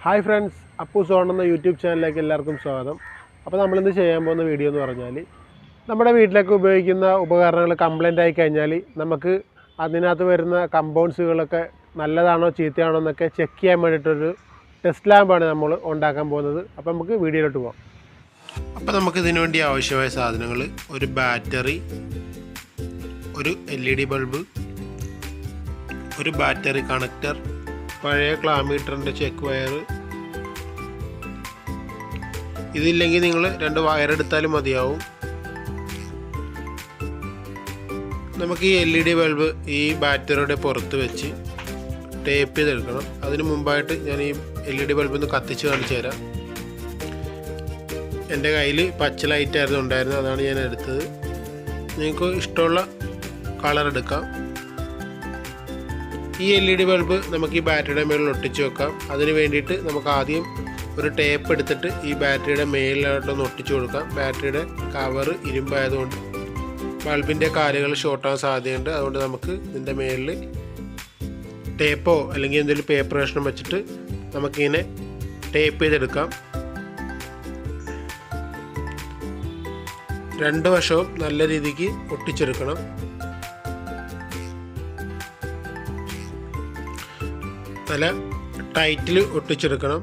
Hi friends, Appus on എന്ന YouTube ചാനലിലേക്ക് എല്ലാവർക്കും സ്വാഗതം. അപ്പോൾ നമ്മളിന്ന് ചെയ്യാൻ പോകുന്ന വീഡിയോ എന്ന് പറഞ്ഞാൽ, നമ്മുടെ വീട്ടിലേക്ക് ഉപയോഗിക്കുന്ന ഉപകരണങ്ങൾ കംപ്ലൈൻ്റ് ആയി കഴിഞ്ഞാൽ നമുക്ക് അതിനകത്ത് വരുന്ന കമ്പൗണ്ട്സുകളൊക്കെ നല്ലതാണോ ചീത്തയാണോ എന്നൊക്കെ ചെക്ക് ചെയ്യാൻ വേണ്ടിയിട്ടൊരു ടെസ്റ്റ് ലാമ്പാണ് നമ്മൾ ഉണ്ടാക്കാൻ പോകുന്നത്. അപ്പോൾ നമുക്ക് വീഡിയോയിലോട്ട് പോകാം. അപ്പോൾ നമുക്ക് ഇതിനു വേണ്ടി ആവശ്യമായ സാധനങ്ങൾ: ഒരു ബാറ്ററി, ഒരു LED ബൾബ്, ഒരു ബാറ്ററി കണക്ടർ, പഴയ ക്ലാമീറ്ററിൻ്റെ ചെക്ക് വയർ. ഇതില്ലെങ്കിൽ നിങ്ങൾ 2 വയർ എടുത്താലും മതിയാവും. നമുക്ക് ഈ LED ബൾബ് ഈ ബാറ്ററിയുടെ പുറത്ത് വെച്ച് ടേപ്പ് ചെയ്തെടുക്കണം. അതിന് മുമ്പായിട്ട് ഞാൻ ഈ LED ബൾബ് ഒന്ന് കത്തിച്ച് കാണിച്ചു തരാം. എൻ്റെ കയ്യിൽ പച്ച ലൈറ്റായിരുന്നു ഉണ്ടായിരുന്നത്, അതാണ് ഞാൻ എടുത്തത്. നിങ്ങൾക്ക് ഇഷ്ടമുള്ള കളർ എടുക്കാം. ഈ LED ബൾബ് നമുക്ക് ഈ ബാറ്ററിയുടെ മേളിൽ ഒട്ടിച്ച് വെക്കാം. അതിന് വേണ്ടിയിട്ട് നമുക്ക് ആദ്യം ഒരു ടേപ്പ് എടുത്തിട്ട് ഈ ബാറ്ററിയുടെ മേലിലോട്ടൊന്ന് ഒട്ടിച്ചു കൊടുക്കാം. ബാറ്ററിയുടെ കവർ ഇരുമ്പായതുകൊണ്ട് ബൾബിൻ്റെ കാലുകൾ ഷോർട്ടാൻ സാധ്യതയുണ്ട്. അതുകൊണ്ട് നമുക്ക് ഇതിൻ്റെ മേലിൽ ടേപ്പോ അല്ലെങ്കിൽ എന്തെങ്കിലും പേപ്പർ കഷ്ണം വെച്ചിട്ട് നമുക്കിങ്ങനെ ടേപ്പ് ചെയ്തെടുക്കാം. 2 വശവും നല്ല രീതിക്ക് ഒട്ടിച്ചെടുക്കണം. നല്ല ടൈറ്റിൽ ഒട്ടിച്ചെടുക്കണം.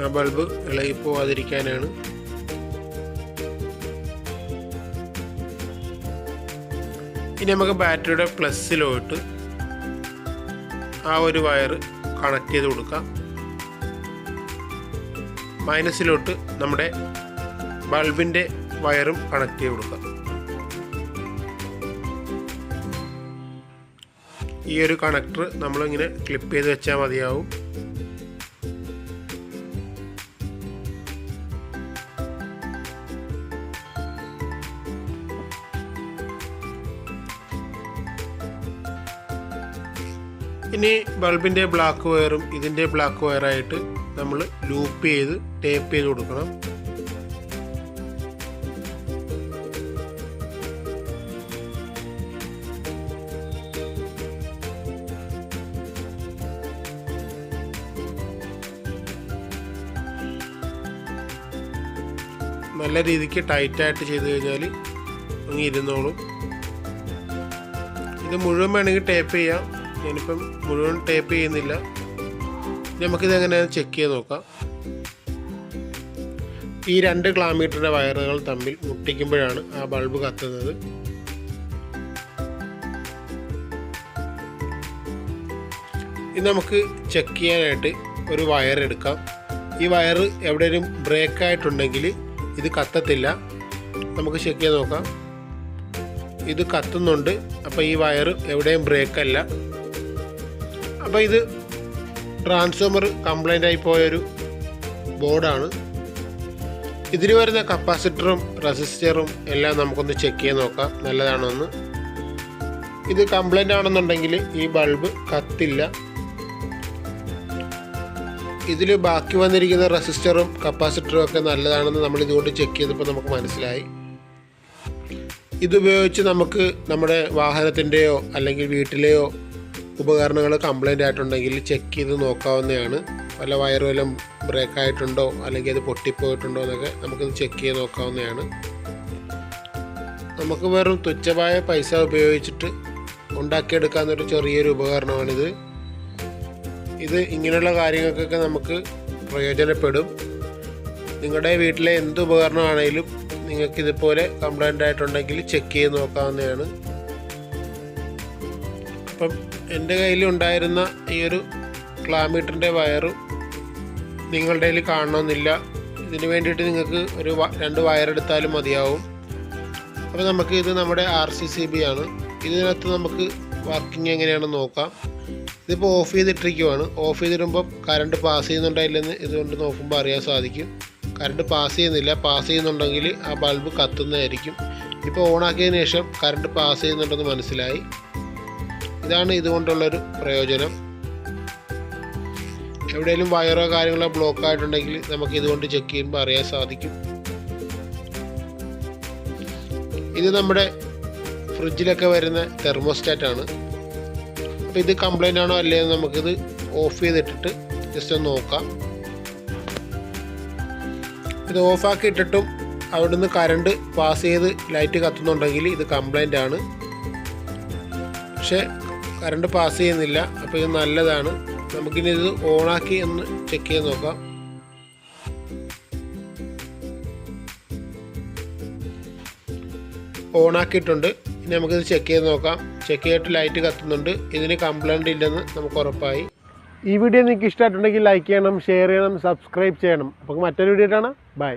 ആ ബൾബ് ഇളകി പോവാതിരിക്കാനാണ്. ഇനി നമുക്ക് ബാറ്ററിയുടെ പ്ലസ്സിലോട്ട് ആ ഒരു വയർ കണക്ട് ചെയ്ത് കൊടുക്കാം. മൈനസിലോട്ട് നമ്മുടെ ബൾബിൻ്റെ വയറും കണക്ട് ചെയ്ത് കൊടുക്കാം. ഈ ഒരു കണക്ടർ നമ്മളിങ്ങനെ ക്ലിപ്പ് ചെയ്ത് വെച്ചാൽ മതിയാവും. ഇനി ബൾബിൻ്റെ ബ്ലാക്ക് വയറും ഇതിൻ്റെ ബ്ലാക്ക് വയറായിട്ട് നമ്മൾ ലൂപ്പ് ചെയ്ത് ടേപ്പ് ചെയ്ത് കൊടുക്കണം. നല്ല രീതിക്ക് ടൈറ്റായിട്ട് ചെയ്ത് കഴിഞ്ഞാൽ അങ്ങ് ഇരുന്നോളും. ഇത് മുഴുവൻ വേണമെങ്കിൽ ടേപ്പ് ചെയ്യാം. ഞാനിപ്പം മുഴുവൻ ടേപ്പ് ചെയ്യുന്നില്ല. നമുക്കിത് എങ്ങനെയാണ് ചെക്ക് ചെയ്ത് നോക്കാം. ഈ 2 ക്ലാമീറ്ററിൻ്റെ വയറുകൾ തമ്മിൽ മുട്ടിക്കുമ്പോഴാണ് ആ ബൾബ് കത്തുന്നത്. ഇത് നമുക്ക് ചെക്ക് ചെയ്യാനായിട്ട് ഒരു വയർ എടുക്കാം. ഈ വയർ എവിടെയെങ്കിലും ബ്രേക്ക് ആയിട്ടുണ്ടെങ്കിൽ ഇത് കത്തത്തില്ല. നമുക്ക് ചെക്ക് ചെയ്ത് നോക്കാം. ഇത് കത്തുന്നുണ്ട്. അപ്പോൾ ഈ വയർ എവിടെയും ബ്രേക്കല്ല. അപ്പോൾ ഇത് ട്രാൻസ്ഫോമർ കംപ്ലൈൻ്റ് ആയി പോയൊരു ബോർഡാണ്. ഇതിൽ വരുന്ന കപ്പാസിറ്ററും റെസിസ്റ്ററും എല്ലാം നമുക്കൊന്ന് ചെക്ക് ചെയ്ത് നോക്കാം നല്ലതാണോ എന്ന്. ഇത് കംപ്ലൈൻ്റ് ആണെന്നുണ്ടെങ്കിൽ ഈ ബൾബ് കത്തില്ല. ഇതിൽ ബാക്കി വന്നിരിക്കുന്ന റെസിസ്റ്ററും കപ്പാസിറ്ററും ഒക്കെ നല്ലതാണെന്ന് നമ്മൾ ഇതുകൊണ്ട് ചെക്ക് ചെയ്തപ്പോൾ നമുക്ക് മനസ്സിലായി. ഇതുപയോഗിച്ച് നമുക്ക് നമ്മുടെ വാഹനത്തിൻ്റെയോ അല്ലെങ്കിൽ വീട്ടിലെയോ ഉപകരണങ്ങൾ കംപ്ലൈൻ്റ് ആയിട്ടുണ്ടെങ്കിൽ ചെക്ക് ചെയ്ത് നോക്കാവുന്നതാണ്. വല്ല വയർ വല്ലതും ബ്രേക്ക് ആയിട്ടുണ്ടോ അല്ലെങ്കിൽ അത് പൊട്ടിപ്പോയിട്ടുണ്ടോ എന്നൊക്കെ നമുക്കിത് ചെക്ക് ചെയ്ത് നോക്കാവുന്നതാണ്. നമുക്ക് വെറും തുച്ഛമായ പൈസ ഉപയോഗിച്ചിട്ട് ഉണ്ടാക്കിയെടുക്കാവുന്നൊരു ചെറിയൊരു ഉപകരണമാണിത്. ഇത് ഇങ്ങനെയുള്ള കാര്യങ്ങൾക്കൊക്കെ നമുക്ക് പ്രയോജനപ്പെടും. നിങ്ങളുടെ വീട്ടിലെ എന്ത് ഉപകരണമാണെങ്കിലും നിങ്ങൾക്കിതുപോലെ കംപ്ലൈൻ്റ് ആയിട്ടുണ്ടെങ്കിൽ ചെക്ക് ചെയ്ത് നോക്കാവുന്നതാണ്. അപ്പം എൻ്റെ കയ്യിൽ ഉണ്ടായിരുന്ന ഈ ഒരു ക്ലാമീറ്ററിൻ്റെ വയറും നിങ്ങളുടെ കയ്യിൽ കാണണമെന്നില്ല. ഇതിന് വേണ്ടിയിട്ട് നിങ്ങൾക്ക് ഒരു 2 വയറെടുത്താലും മതിയാവും. അപ്പോൾ നമുക്ക് ഇത് നമ്മുടെ RCCB ആണ്. ഇതിനകത്ത് നമുക്ക് വർക്കിംഗ് എങ്ങനെയാണെന്ന് നോക്കാം. ഇതിപ്പോൾ ഓഫ് ചെയ്തിട്ടിരിക്കുവാണ്. ഓഫ് ചെയ്തിടുമ്പം കറണ്ട് പാസ് ചെയ്യുന്നുണ്ടോ ഇല്ലെന്ന് ഇതുകൊണ്ട് നോക്കുമ്പോൾ അറിയാൻ സാധിക്കും. കറണ്ട് പാസ് ചെയ്യുന്നില്ല. പാസ് ചെയ്യുന്നുണ്ടെങ്കിൽ ആ ബൾബ് കത്തുന്നതായിരിക്കും. ഇപ്പോൾ ഓണാക്കിയതിന് ശേഷം കറണ്ട് പാസ് ചെയ്യുന്നുണ്ടെന്ന് മനസ്സിലായി. ഇതാണ് ഇതുകൊണ്ടുള്ളൊരു പ്രയോജനം. എവിടെയെങ്കിലും വയറോ കാര്യങ്ങളോ ബ്ലോക്ക് ആയിട്ടുണ്ടെങ്കിൽ നമുക്ക് ഇതുകൊണ്ട് ചെക്ക് ചെയ്യുമ്പോൾ അറിയാൻ സാധിക്കും. ഇത് നമ്മുടെ ഫ്രിഡ്ജിലൊക്കെ വരുന്ന തെർമോസ്റ്റാറ്റാണ്. അപ്പോൾ ഇത് കംപ്ലൈൻ്റ് ആണോ അല്ലേ എന്ന് നമുക്കിത് ഓഫ് ചെയ്തിട്ടിട്ട് ജസ്റ്റ് ഒന്ന് നോക്കാം. ഇത് ഓഫാക്കി ഇട്ടിട്ടും അവിടുന്ന് കറണ്ട് പാസ് ചെയ്ത് ലൈറ്റ് കത്തുന്നുണ്ടെങ്കിൽ ഇത് കംപ്ലൈൻ്റ് ആണ്. പക്ഷേ കറണ്ട് പാസ് ചെയ്യുന്നില്ല, അപ്പോൾ ഇത് നല്ലതാണ്. നമുക്കിനി ഇത് ഓണാക്കി ഒന്ന് ചെക്ക് ചെയ്ത് നോക്കാം. ഓണാക്കിയിട്ടുണ്ട്. ഇനി നമുക്കിത് ചെക്ക് ചെയ്ത് നോക്കാം. ചെക്ക് ചെയ്തിട്ട് ലൈറ്റ് കത്തുന്നുണ്ട്. ഇതിന് കംപ്ലൈൻറ്റ് ഇല്ലെന്ന് നമുക്ക് ഉറപ്പായി. ഈ വീഡിയോ നിങ്ങൾക്ക് ഇഷ്ടമായിട്ടുണ്ടെങ്കിൽ ലൈക്ക് ചെയ്യണം, ഷെയർ ചെയ്യണം, സബ്സ്ക്രൈബ് ചെയ്യണം. അപ്പോൾ മറ്റൊരു വീഡിയോ കാണാം. ബൈ.